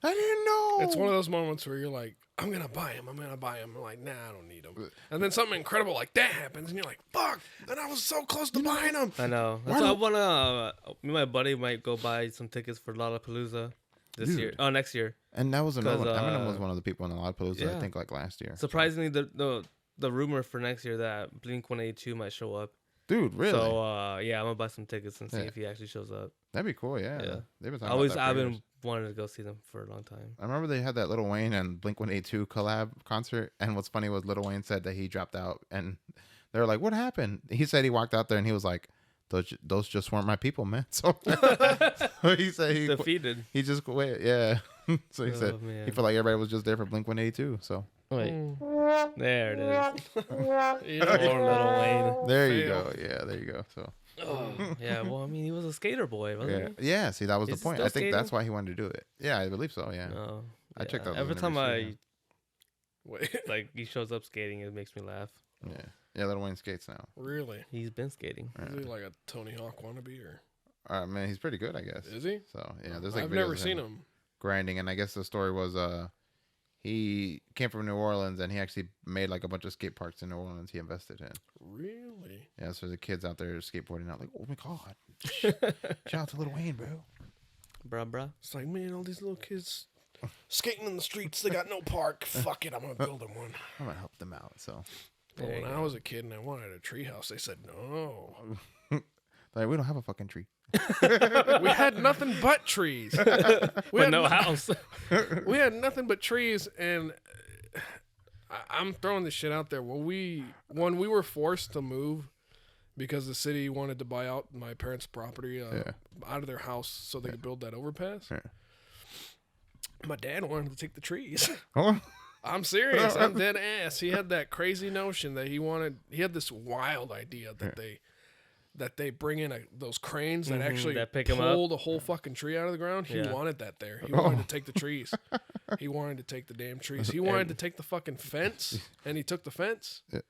I didn't know. It's one of those moments where you're like, I'm gonna buy him. I'm like, nah, I don't need him. And then something incredible like that happens, and you're like, fuck. And I was so close to buying him. I know. That's why I wanna. Me and my buddy might go buy some tickets for Lollapalooza this Dude. year. Oh, next year. And that was another one. 'Cause, Eminem was one of the people in the Lollapalooza, I yeah. think, like last year. Surprisingly, the rumor for next year that Blink-182 might show up. Dude, really? So yeah, I'm gonna buy some tickets and see Yeah. if he actually shows up. That'd be cool, yeah. Yeah. They've been talking I've about that for been years. wanting to go see them for a long time. I remember they had that Lil Wayne and Blink-182 collab concert, and what's funny was Lil Wayne said that he dropped out, and they were like, "What happened?" He said he walked out there and he was like, "Those just weren't my people, man." So, so he said Defeated. he just quit, yeah. So he Oh, said man. he felt like everybody was just there for Blink-182. So Wait, there it is. Yeah. Poor Little Wayne. there you Fail. go, yeah, there you go. So Oh, yeah, well, I mean, he was a skater boy, wasn't yeah, yeah. See, that was Is the he point. still I think that's skating? why he wanted to do it. Yeah, I believe so. Yeah, he? No. I checked out those Every time interviews, Wait, like he shows up skating, it makes me laugh. yeah. Lil Wayne skates now. really? He's been skating. Is he like a Tony Hawk wannabe, or Man, he's pretty good, I guess. is he? So yeah, there's like I've videos never of seen him. grinding, and I guess the story was he came from New Orleans and he actually made like a bunch of skate parks in New Orleans he invested in. Really? Yeah, so the kids out there skateboarding out like, oh my god, shout out to Lil Wayne, bro. Bruh. It's like, man, all these little kids skating in the streets. They got no park. Fuck it, I'm gonna build them one. I'm gonna help them out. So But There when you I was a kid and I wanted a treehouse, they said no. like we don't have a fucking tree. We had nothing but trees. We But had no no- house. We had nothing but trees, and I'm throwing this shit out there. When we were forced to move because the city wanted to buy out my parents' property out of their house so they could build that overpass. Yeah. My dad wanted to take the trees. Oh, I'm serious. I'm dead ass. He had that crazy notion that he had this wild idea that they bring in those cranes that actually that pick 'em pull up. the whole fucking tree out of the ground. He Yeah. wanted that there. He wanted to take the trees. He wanted to take the damn trees. He wanted to take the fucking fence, and he took the fence. Yeah.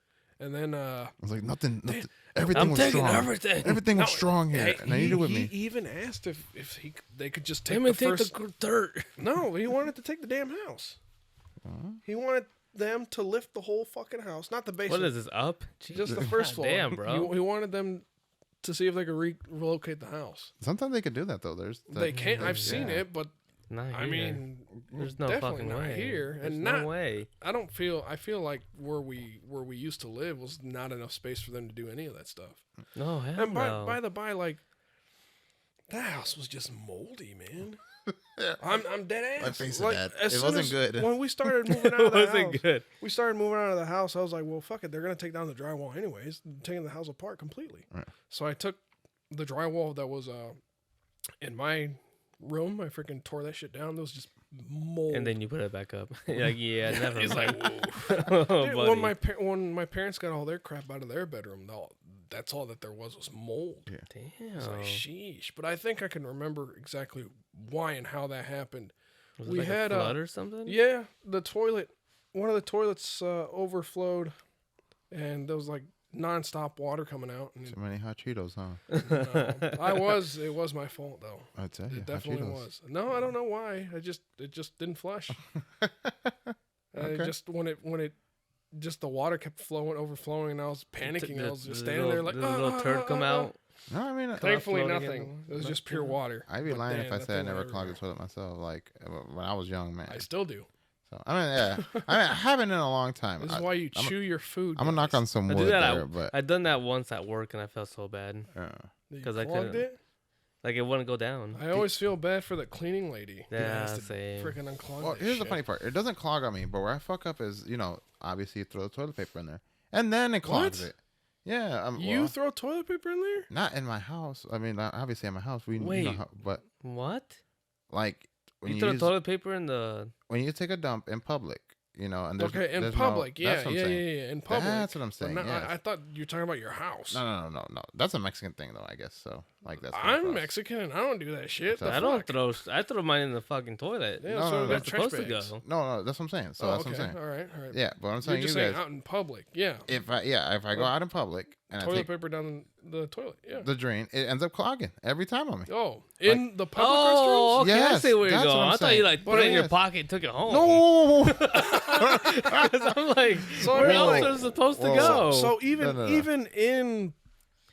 And then I was like, nothing. Everything I'm was taking strong. everything. Everything was strong here, Hey, and I need it with he me. even asked if they could just take Let the me take first. the dirt. No, he wanted to take the damn house. He wanted them to lift the whole fucking house, not the basement. What is this up? Just the first floor. Damn, bro. He wanted them to see if they could relocate the house. Sometimes they could do that though. They can't. I've seen it, but Not I here. mean, There's no definitely fucking not way. here, There's and no not. way. I don't feel. I feel like where we used to live was not enough space for them to do any of that stuff. No, hell And no. by the by, like that house was just moldy, man. I'm dead ass. My face is like, dead. as It soon wasn't as- good. When we started moving out of it the wasn't house, good. we started moving out of the house. I was like, well, fuck it. They're gonna take down the drywall anyways, taking the house apart completely. Right. So I took the drywall that was in my room. I freaking tore that shit down. There was just mold. And then you put it back up. You're like, yeah, never He's mind. like, Oh, Dude, buddy. when my parents got all their crap out of their bedroom, that's all that there was mold. Damn. It's like, sheesh. But I think I can remember exactly why and how that happened. Was it we like had, a flood or something? Yeah, the toilet, one of the toilets overflowed, and there was like nonstop water coming out. And Too many hot Cheetos, huh? it was my fault though. I tell you, It hot definitely Cheetos. was. No, I don't know why. It just didn't flush. Okay. Just when it just the water kept overflowing, and I was panicking. I was just standing little, there like, did the little turd come out. No, I mean, Thankfully, floating in nothing. the- It was just pure nothing. water. I'd be But lying damn, if I that said I thing never hurt. clogged the toilet myself. Like when I was young, man. I still do. So I mean, yeah, I haven't in a long time. This is I, why you I'm a- chew your food. I'm gonna knock on some I wood do that. there, but I done that once at work, and I felt so bad. You 'cause I clogged couldn't- it. Like it wouldn't go down. I always feel bad for the cleaning lady. who Yeah, has to same. Freaking unclog. well, that here's the shit. funny part. It doesn't clog on me, but where I fuck up is, obviously you throw the toilet paper in there, and then it clogs What? it. Yeah, You throw toilet paper in there? not in my house. I mean, obviously in my house we Wait. know how, but What? like when You you throw use, toilet paper in the? when you take a dump in public, and there's Okay, in there's public. no, Yeah, that's what I'm yeah, saying. yeah. In public. That's what I'm But saying. not- yes. I thought you were talking about your house. No. That's a Mexican thing though, I guess. So like that's I'm gross. Mexican and I don't do that shit. So The I don't fuck? throw. I throw mine in the fucking toilet. Yeah, No, so no, we no. got It's trash supposed to bags. go. No, that's what I'm saying. So Oh, that's okay. what I'm saying. All right, all right. Yeah, but I'm You're saying just you saying guys, out in public. Yeah. if I go out in public and I Toilet take paper down the toilet. Yeah. the drain, it ends up clogging every time on me. Oh, in the public Oh, okay. I Yes, see where you're that's what going. I'm I thought you saying. like But put it in your yes. pocket and took it home. No, 'Cause I'm like, So where I mean, else like- is it supposed to Whoa. go? So even No. even in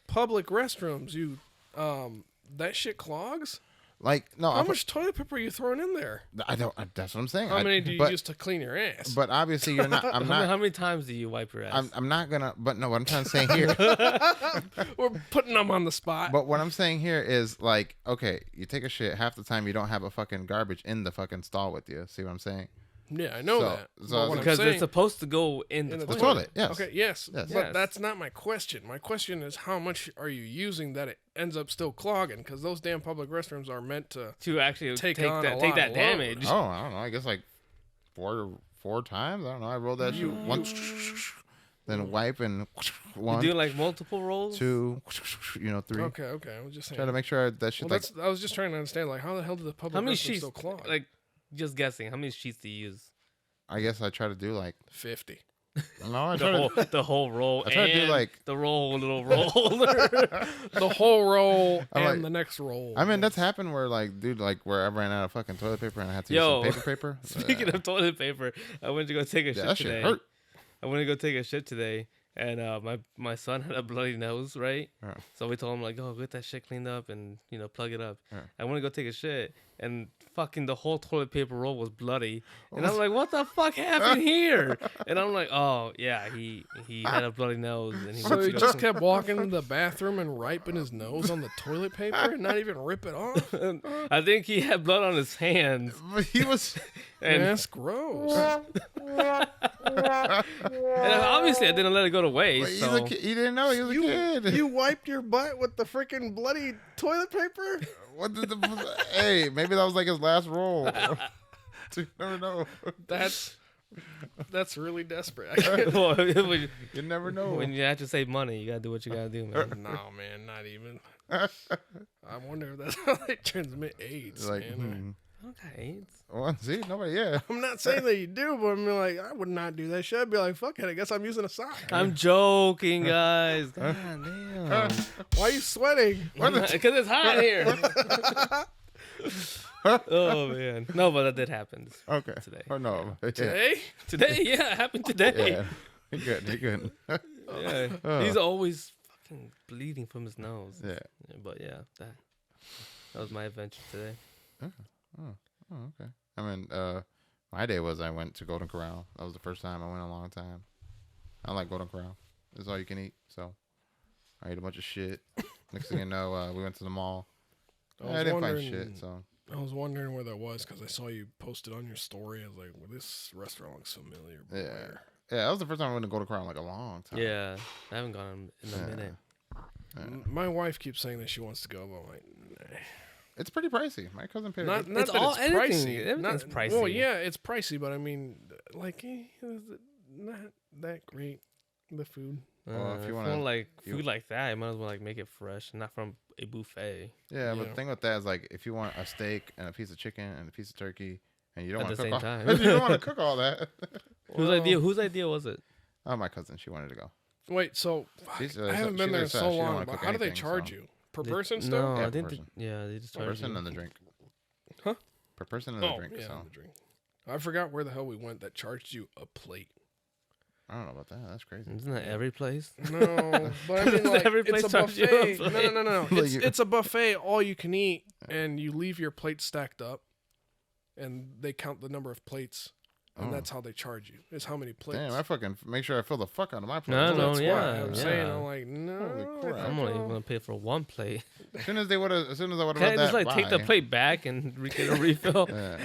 public restrooms, you that shit clogs. like no. How I'm- much toilet paper are you throwing in there? I don't. That's what I'm saying. How many do you but, use to clean your ass? But obviously you're not. I'm not. How many times do you wipe your ass? I'm not gonna. But no, what I'm trying to say here. We're putting them on the spot. But what I'm saying here is like, okay, you take a shit. Half the time you don't have a fucking garbage in the fucking stall with you. See what I'm saying? Yeah, I know So- that. so But what I'm because saying- it's supposed to go in In the the The toilet. toilet. Yes. Okay, yes, Yes. but Yes. that's not my question. My question is how much are you using that it ends up still clogging? Because those damn public restrooms are meant to. To actually Take take on a that lot of load. damage. Oh, I don't know. I guess like four times. I don't know. I rolled that shit once, then wipe and You one, do like multiple rolls. two, three. Okay, I was just saying. Try to make sure that shit Well, like I was just trying to understand, like, how the hell did the public How many restroom sheets? still clog? Like, just guessing. How many sheets do you use? I guess I try to do like 50. no. I The try whole, to. the whole roll. I try to do, and like- the little roll. The whole roll I'm and like- the next roll. I mean, that's happened where like, dude, like where I ran out of fucking toilet paper and I had to Yo, use some paper. Speaking of toilet paper, I went to go take a yeah, shit that today. shit hurt. I went to go take a shit today, and my son had a bloody nose, right? Yeah. So we told him like, "Oh, get that shit cleaned up and plug it up." Yeah. I went to go take a shit, and fucking the whole toilet paper roll was bloody. And I'm like, what the fuck happened here? And I'm like, oh yeah, he had a bloody nose, and he So went to he go- just kept walking to the bathroom and wiping his nose on the toilet paper and not even rip it off. I think he had blood on his hands, He was. and, That's gross. and obviously I didn't let it go to waste. He's So a kid. He didn't know he was a kid. You wiped your butt with the freaking bloody toilet paper? What did the? Hey, maybe that was like his last roll. You never know. That's really desperate. I can't- Well, when, You never know. when you have to save money, you gotta do what you gotta do, man. No, man, not even. I wonder if that's how they transmit AIDS. like, Man. Okay. well, see, nobody. Yeah. I'm not saying that you do, but I'm like, I would not do that shit. I'd be like, fuck it, I guess I'm using a sock. I'm joking, guys. God damn. Why are you sweating? Because it's hot here. Oh man. No, but that did happen Okay. today. Oh no. Yeah. Today? Today, yeah, it happened today. Yeah. You're good. You're good. Yeah. He's always fucking bleeding from his nose. Yeah. But yeah, that was my adventure today. Oh, okay. I mean, my day was I went to Golden Corral. That was the first time I went in a long time. I like Golden Corral. It's all you can eat. So I ate a bunch of shit. Next thing you know, we went to the mall. I didn't find shit. So I was wondering where that was because I saw you posted on your story. I was like, well, this restaurant looks familiar. But yeah, where? yeah. That was the first time I went to Golden Corral in like a long time. Yeah, I haven't gone in a Yeah. minute. My wife keeps saying that she wants to go, but I'm like, nah. It's pretty pricey. My cousin paid. Not It's that all- it's anything- pricey. everything's Not, pricey. Well, yeah, it's pricey, but I mean, like, not that great. The food. Well, if you if wanna- want like you- food like that, you might as well like make it fresh, not from a buffet Yeah, but Yeah. the thing with that is like if you want a steak and a piece of chicken and a piece of turkey and you don't at want the to same cook all, time. you don't want to cook all that. Whose Well, idea? Whose idea was it? Oh, my cousin, she wanted to go. Wait, so She's, I haven't she been there in lives so south. She don't long. wanna But cook how do they anything, charge so- you per They- person? Still? No, Yeah, I per think person. they just Per charge person you. and the drink. Huh? Per person and the Oh, drink. yeah, So the drink. I forgot where the hell we went that charged you a plate. I don't know about that. That's crazy. Isn't that every place? No, but I mean, like, Every it's place a charges you a buffet. No, plate. no. Like It's, you- it's a buffet, all you can eat, and you leave your plate stacked up, and they count the number of plates, and Oh. that's how they charge you. Is how many plates. Damn, I fucking make sure I fill the fuck out of my plate. No, Well, no, that's yeah, why I'm saying. yeah. I'm like, no. Holy crap. I'm only gonna pay for one plate. As soon as I would have Can I just like take the plate back and get a refill? Yeah.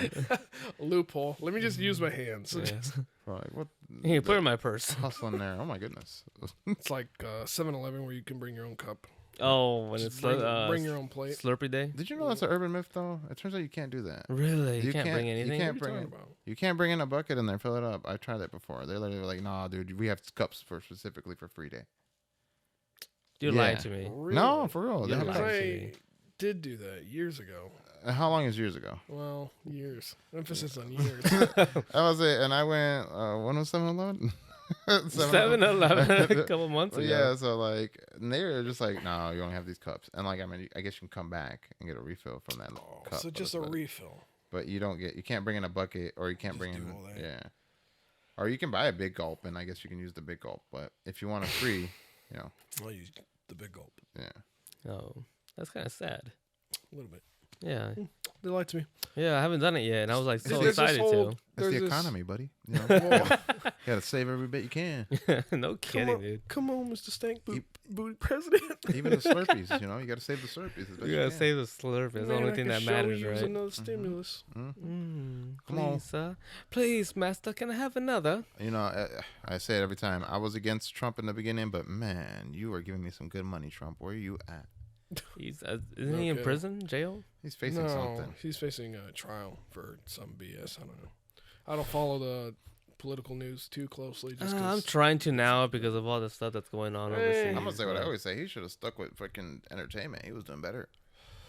Loophole. Let me just use my hands. Yeah. Like, what? Here, put it in my purse. Hustling there. Oh my goodness. It's like 7-Eleven where you can bring your own cup. Oh, when Just it's bring your own plate. Slurpee day. Did you know that's an urban myth though? It turns out you can't do that. Really? You, You can't bring can't- you anything. can't What are you bring talking it. about? You can't bring in a bucket in there, fill it up. I tried that before. They literally were like, "Nah, dude, we have cups for specifically for free day." You're Yeah. lying to me. Really? No, for real. They You're have lying cups. to I me. did do that years ago. How long is years ago? Well, years. Emphasis on years. That was it. And I went. When was 7-Eleven? 7-Eleven a couple months Well, ago. yeah, so like, and they were just like, no, you only have these cups, and like, I mean, I guess you can come back and get a refill from that cup. So just a refill. But you can't bring in a bucket, or you can't Just bring do in, all that. yeah, or you can buy a big gulp, and I guess you can use the big gulp. But if you want a free, I'll use the big gulp. yeah, Oh, that's kind of sad. A little bit. Yeah, They lied to me. yeah. I haven't done it yet, and I was like so There's this excited whole- to. that's the There's this- economy, buddy. You know, Well, gotta save every bit you can, No kidding, dude. come on, Mr. Stank You- Booty President. even the Slurpees. You know, you gotta save the Slurpees. as best You gotta can. save the Slurpee. That's the only thing that matters, right? Another stimulus. Come Please, on. sir. Please, master. Can I have another? You know, I say it every time. I was against Trump in the beginning, but man, you are giving me some good money, Trump. Where are you at? He's isn't he in Okay. prison, jail? He's facing No, something. he's facing a trial for some BS. I don't know. I don't follow the political news too closely. Just I'm 'cause- trying to now because of all the stuff that's going on Hey. overseas. I'm gonna say what I but- always say. He should have stuck with freaking entertainment. He was doing better.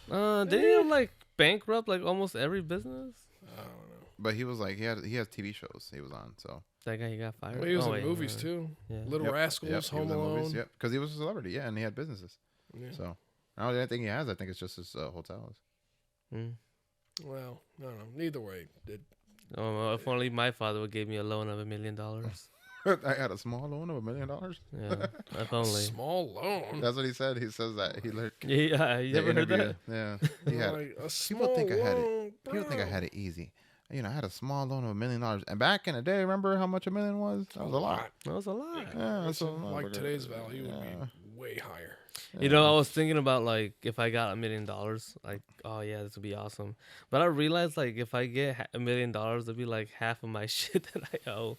Didn't he like bankrupt like almost every business? I don't know. But he was like he has TV shows he was on. So That guy he got fired. Well, he was Oh, in wait, movies too. Yeah. Little Yep, Rascals, yep, he Home was in movies, Alone. Yep, because he was a celebrity. Yeah, and he had businesses. Yeah. So I don't think he has. I think it's just his hotels. Mm. Well, I don't know. Neither way, Oh, well, if only my father would give me a loan of $1 million. I had a small loan of $1 million. Yeah, if only. small loan. That's what he said. He says that he learned. Yeah, you ever heard that? Yeah, he had. it. Like, a People small think I had it. loan You don't think I had it easy? I had a small loan of $1 million, and back in the day, remember how much $1 million was? That was a lot. That was a lot. Yeah, that's a lot. Like today's value would be way higher. You know, I was thinking about like if I got $1 million, like, oh yeah, this would be awesome. But I realized like if I get $1 million, it'd be like half of my shit that I owe.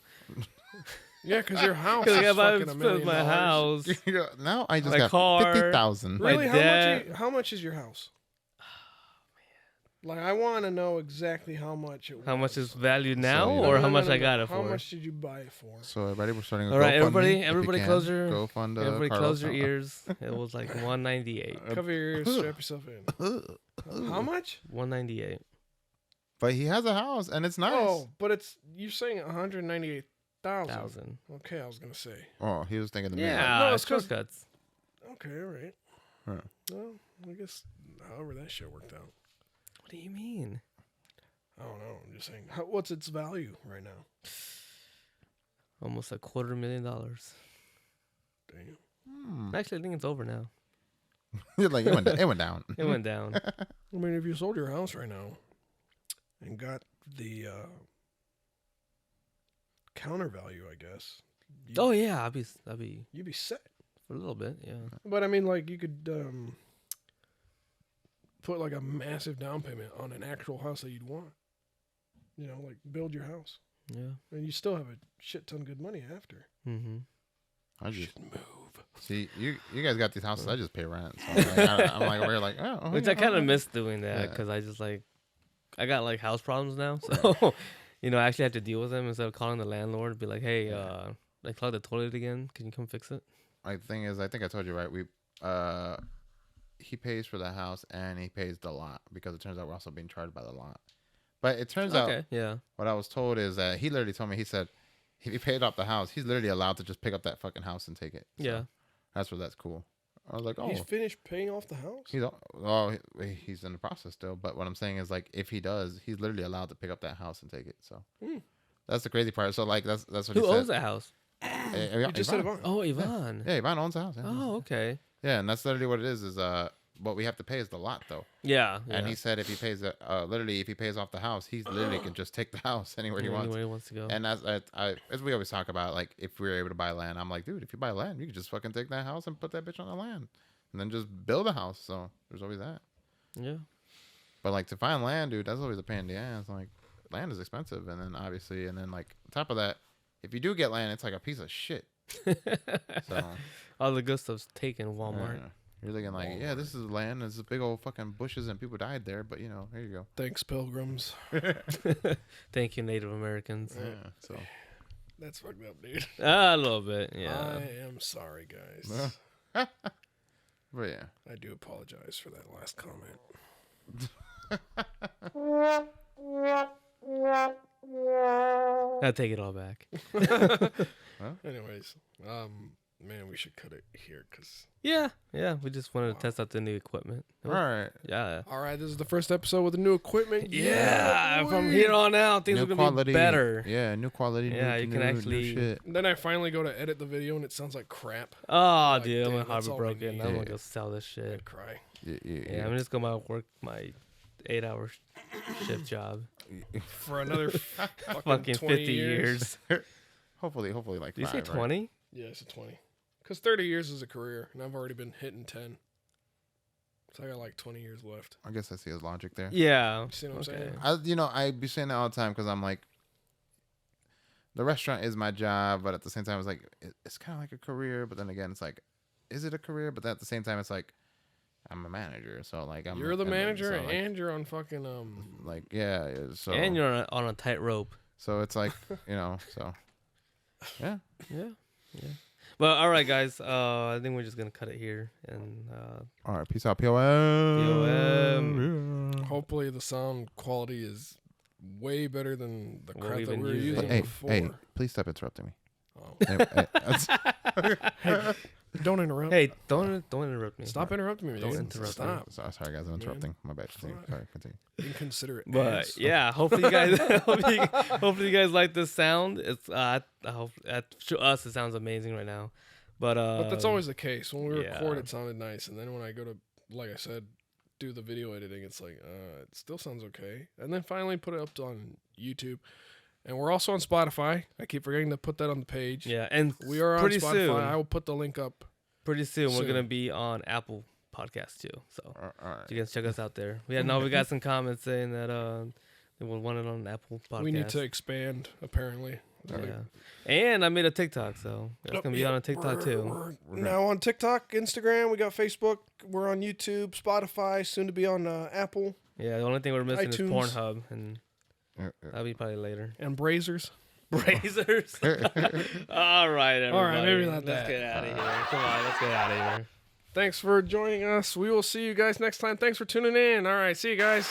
Yeah, because your house is Because if I fucking $1 million. spend my house, Now I just My got car. 50,000. My Really? dad- How much is your house? Like, I want to know exactly how much it was. how much is valued now, you- or No, how no, much no, I no. got it How for? much did you buy it for? So everybody, we're starting. A All right, GoFundMe, everybody- if you everybody can. close your- Go fund. Everybody Carlos. close your ears. It was like 198. Cover your ears, strap yourself in. How much? 198. But he has a house, and it's nice. Oh, but you're saying 198,000. 1,000. Okay, I was gonna say. Oh, he was thinking the Yeah, No, it's 'cause- shortcuts. Okay, all right. Huh. Well, I guess however that shit worked out. What do you mean? I don't know. I'm just saying. What's its value right now? Almost $250,000. Damn. Hmm. Actually, I think it's over now. You're like it went down. It went down. I mean, if you sold your house right now and got the counter value, I guess. Oh yeah, I'd be You'd be set. for a little bit. Yeah. But I mean, like you could put like a massive down payment on an actual house that you'd want. Like build your house, Yeah. and you still have a shit ton of good money after. Mm-hmm. I just Move. see you guys got these houses. I just pay rent. So I'm like we're like oh. Which I kind of miss doing that Yeah. because I just like I got like house problems now, so I actually have to deal with them instead of calling the landlord. Be like, hey, I clogged the toilet again. Can you come fix it? My thing is, I think I told you right. He pays for the house and he pays the lot because it turns out we're also being charged by the lot. But it turns out Okay. Yeah. what I was told is that he literally told me, he said if he paid off the house, he's literally allowed to just pick up that fucking house and take it. So Yeah. that's cool. I was like, oh, He's finished paying off the house. he's in the process still. But what I'm saying is like if he does, he's literally allowed to pick up that house and take it. So that's the crazy part. So like that's what Who he said. owns that house? You just said Yvonne. Oh, Yvonne. Yeah, Yvonne owns the house. Yeah. Oh, okay. Yeah, and that's literally what it is what we have to pay is the lot though. Yeah. And he said if he pays literally if he pays off the house, he's literally can just take the house anywhere he wants. Anywhere he wants to go. And as we always talk about, like if we were able to buy land, I'm like, dude, if you buy land, you can just fucking take that house and put that bitch on the land, and then just build a house. So there's always that. Yeah. But like to find land, dude, that's always a pain in the ass. Like land is expensive, and then obviously, and then like on top of that, if you do get land, it's like a piece of shit. So All the good stuff's taken at Walmart. yeah. You're looking like, yeah, this is land. There's big old fucking bushes and people died there, but here you go. Thanks, pilgrims. Thank you, Native Americans. Yeah. So That's fucked up, dude. A little bit. Yeah. I am sorry, guys. but yeah. I do apologize for that last comment. I'll take it all back. Anyways, man, we should cut it here because. Yeah. We just wanted to test out the new equipment. All right. Yeah. All right, this is the first episode with the new equipment. Yeah. From boy. here on out, things New are gonna quality. be better. Yeah, new quality. Yeah, new, you can new actually- shit. Then I finally go to edit the video and it sounds like crap. Oh, Like, dude, damn, my heart that's all we broken. need. I'm Yeah. gonna go sell this I'd shit. cry. Yeah, I'm just gonna work my 8-hour shift job. For another fucking, Fucking 20 50 years. Hopefully like Did you say 5, right? 20? Yeah, it's a 20. Because 30 years is a career, and I've already been hitting 10. So I got like 20 years left. I guess I see his logic there. Yeah. You see what I'm Okay. saying? I be saying that all the time because I'm like, the restaurant is my job, but at the same time, it's like it's kind of like a career. But then again, it's like, is it a career? But then at the same time, it's like, I'm a manager, so like You're the and then- manager, so, like, and you're on fucking like yeah, so And you're on a tightrope. so it's like so yeah. Yeah. But all right, guys. I think we're just gonna cut it here, and All right, peace out, POM. POM. Hopefully the sound quality is way better than the What crap we've that been we were using. using Hey, before. hey, please stop interrupting me. Oh. Hey, Don't interrupt. hey, don't interrupt me. Stop interrupting me. Don't dude. interrupt me. Stop. sorry, guys, I'm interrupting. My bad. Continue. Sorry, continue. Inconsiderate. But ass. yeah, hopefully you guys, hopefully you guys like this sound. It's I hope to us it sounds amazing right now. But But that's always the case. When we yeah. record, it sounded nice, and then when I go to, like I said, do the video editing, it's like, it still sounds okay. And then finally put it up on YouTube. And we're also on Spotify. I keep forgetting to put that on the page. Yeah, and We are on pretty Spotify. soon. I will put the link up. Pretty soon, we're Soon. gonna be on Apple Podcasts too. So All right. you can check us out there. We got some comments saying that they would want it on Apple Podcasts. We need to expand, apparently. Yeah, and I made a TikTok, so it's gonna be on a TikTok too. We're now on TikTok, Instagram. We got Facebook. We're on YouTube, Spotify. Soon to be on Apple Yeah, the only thing we're missing iTunes. is Pornhub, and Yeah. that'll be probably later. and Brazers. Brazers. All right, everybody. All right, maybe not Let's that. get out of here. Come on, let's get out of here. Thanks for joining us. We will see you guys next time. Thanks for tuning in. All right, see you guys.